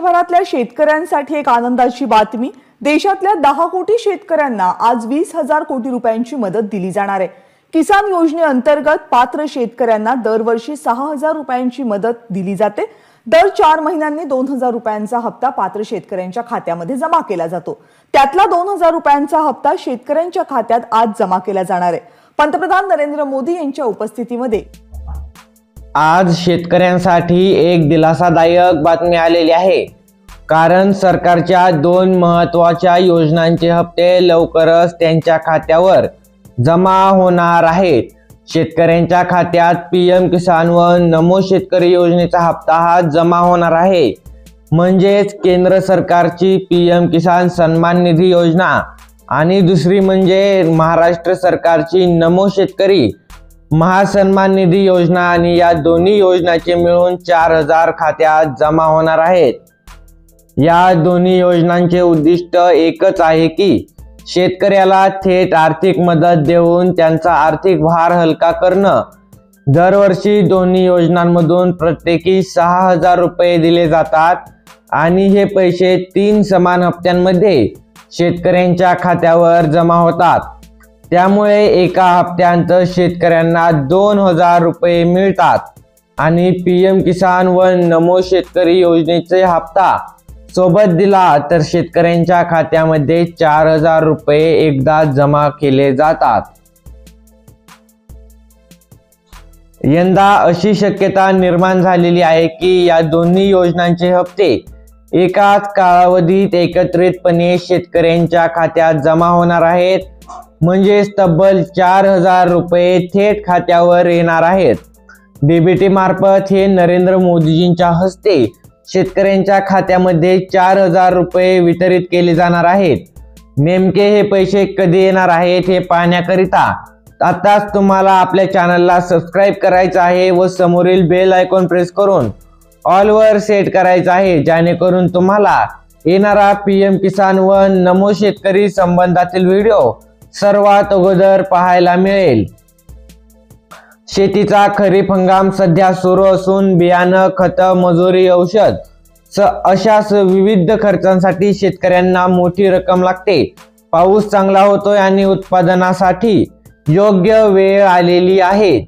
देशभरातल्या शेतकऱ्यांसाठी एक आनंदाची बातमी। देशातल्या 10 कोटी शेतकऱ्यांना आज 20,000 कोटी रुपयांची मदत दिली जाणार आहे। किसान योजनेअंतर्गत पात्र शेतकऱ्यांना दरवर्षी 6,000 रुपयांची मदत दिली जाते। दर 4 महिन्यांनी 2,000 रुपयांचा हप्ता पात्र शेतकऱ्यांच्या खात्यामध्ये जमा केला जातो। त्यातला 2,000 रुपयांचा हप्ता शेतकऱ्यांच्या खात्यात आज जमा केला जाणार आहे। पंतप्रधान नरेंद्र मोदी यांच्या उपस्थितीमध्ये आज शेतकऱ्यांसाठी एक दिलासादायक बातमी आलेली आहे, कारण सरकारच्या 2 महत्त्वाच्या योजनांचे हप्ते लवकरच त्यांच्या खात्यावर जमा होणार आहेत। शेतकऱ्यांच्या खात्यात पीएम किसान व नमो शेतकरी योजनेचा हप्ता हा जमा होणार आहे। म्हणजेच केंद्र सरकारची पीएम किसान सन्मान निधी योजना आणि दुसरी म्हणजे महाराष्ट्र सरकारची नमो शेतकरी महासन्मान निधी योजना, आणि या दोन्ही योजनांचे मिळून 4,000 खात्यात जमा होणार आहेत। या दोन्ही योजनांचे उद्दिष्ट एकच आहे की शेतकऱ्याला थेट आर्थिक मदत देऊन त्यांचा आर्थिक भार हलका करणं। दरवर्षी दोन्ही योजनांमधून प्रत्येकी 6,000 रुपये दिले जातात आणि हे पैसे 3 समान हप्त्यांमध्ये शेतकऱ्यांच्या खात्यावर जमा होतात। त्यामुळे एका हप्त्यात शेतकऱ्यांना 2,000 रुपये मिळतात आणि पीएम किसान व नमो शेतकरी योजनेचे हप्ता सोबत दिला तर शेतकऱ्यांच्या खात्यामध्ये 4,000 रुपये एकदा जमा केले जातात। यंदा अशी शक्यता निर्माण झालेली आहे की या दोन्ही योजनांचे हप्ते एकाच कालावधीत एकत्रितपणे शेतकऱ्यांच्या खात्यात जमा होणार आहेत। म्हणजे तब्बल 4,000 रुपये थेट खात्यावर येणार आहेत। डीबीटी मार्फत हे नरेंद्र मोदीजींच्या हस्ते शेतकऱ्यांच्या खात्यामध्ये 4,000 रुपये वितरित केले जाणार आहेत। नेमके हे पैसे कधी येणार आहेत हे पाहण्याकरिता आताच तुम्हाला आपल्या चॅनलला सबस्क्राइब करायचं आहे व समोरील बेल आयकॉन प्रेस करून ऑल वर सेट करायचं आहे, जेणेकरून तुम्हाला येणारा पीएम किसान व नमो शेतकरी संबंधातील व्हिडिओ सर्वात अगोदर पाहायला मिळेल। शेतीचा खरीप हंगाम सध्या सुरू असून बियाणं, खत, मजुरी, औषध अशा विविध खर्चांसाठी शेतकऱ्यांना मोठी रक्कम लागते। पाऊस चांगला होतोय आणि उत्पादनासाठी योग्य वेळ आलेली आहे,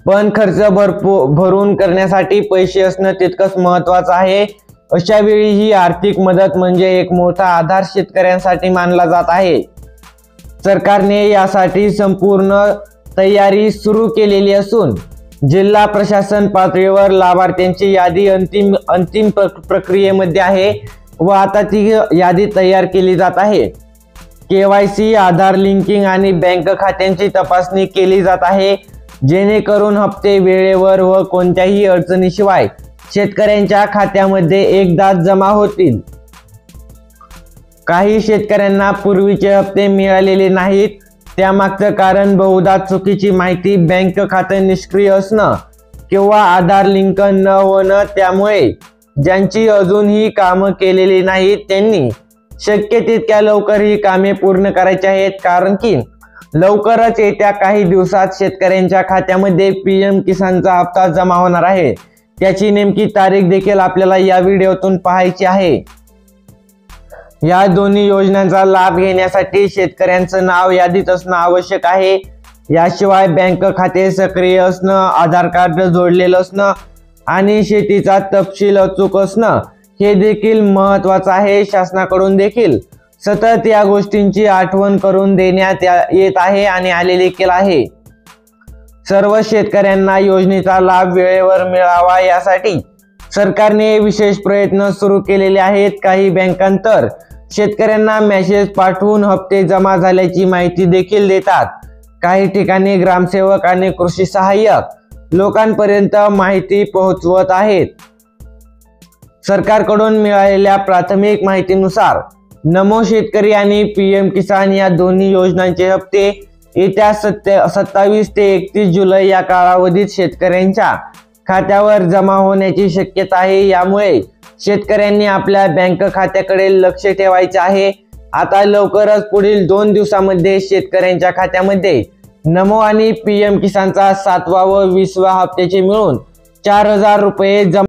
पण खर्च भरून करण्यासाठी पैसे असणं तितकंच महत्त्वाचं आहे। अशा वेळी ही आर्थिक मदत म्हणजे एक मोठा आधार शेतकऱ्यांसाठी मानला जात आहे। सरकारने यासाठी संपूर्ण तयारी सुरू केलेली असून जिल्हा प्रशासन पातळीवर लाभार्थ्यांची यादी अंतिम प्रक्रियेमध्ये आहे व आता ती यादी तयार केली जात आहे। केवायसी, आधार लिंकिंग आणि बँक खात्यांची तपासणी केली जात आहे, जेणेकरून हप्ते वेळेवर व कोणत्याही अडचणीशिवाय शेतकऱ्यांच्या खात्यामध्ये एकदाच जमा होतील। काही शेतकऱ्यांना पूर्वीचे हप्ते मिळालेले नाहीत, त्यामागचं कारण बहुधा चुकीची माहिती, बँक खाते निष्क्रिय असणं किंवा आधार लिंक न होणं। त्यामुळे ज्यांची अजून ही कामं केलेली नाहीत त्यांनी शक्य तितक्या लवकर ही कामे पूर्ण करायची आहेत, कारण की लवकरच येत्या काही दिवसात शेतकऱ्यांच्या खात्यामध्ये पीएम किसानचा हप्ता जमा होणार आहे। त्याची नेमकी तारीख देखील आपल्याला या व्हिडिओतून पाहायची आहे। या दोन्ही योजनांचा लाभ घेण्यासाठी शेतकऱ्यांचं नाव यादीत असणं आवश्यक आहे। याशिवाय बँक खाते सक्रिय असणं, आधार कार्ड जोडलेलं असणं आणि शेतीचा तपशील अचूक असणं हे देखील महत्त्वाचं आहे। शासनाकडून देखील सतत या गोष्टींची आठवण करून देण्यात येत आहे आणि आलेली देखील आहे। सर्व शेतकऱ्यांना योजनेचा लाभ वेळेवर मिळावा यासाठी सरकारने विशेष प्रयत्न सुरू केलेले आहेत। काही बँकांतर शेतकऱ्यांना मेसेज पाठवून हप्ते जमा झाल्याची माहिती देखील देतात। काही ठिकाणी ग्रामसेवक आणि कृषी सहाय्यक लोकांपर्यंत माहिती पोहोचवत आहेत। सरकारकडून मिळालेल्या प्राथमिक माहितीनुसार नमो शेतकरी आणि पीएम किसान या दोन्ही योजनांचे हप्ते येत्या 27 ते 31 जुलै या कालावधीत शेतकऱ्यांच्या खात्यावर जमा होण्याची शक्यता आहे। यामुळे शेतकऱ्यांनी आपल्या बँक खात्याकडे लक्ष ठेवायचे आहे। आता लवकरच पुढील 2 दिवसांमध्ये शेतकऱ्यांच्या खात्यामध्ये नमो आणि पीएम किसानचा 7वा व 20वा हप्त्याचे मिळून 4,000 रुपये जमा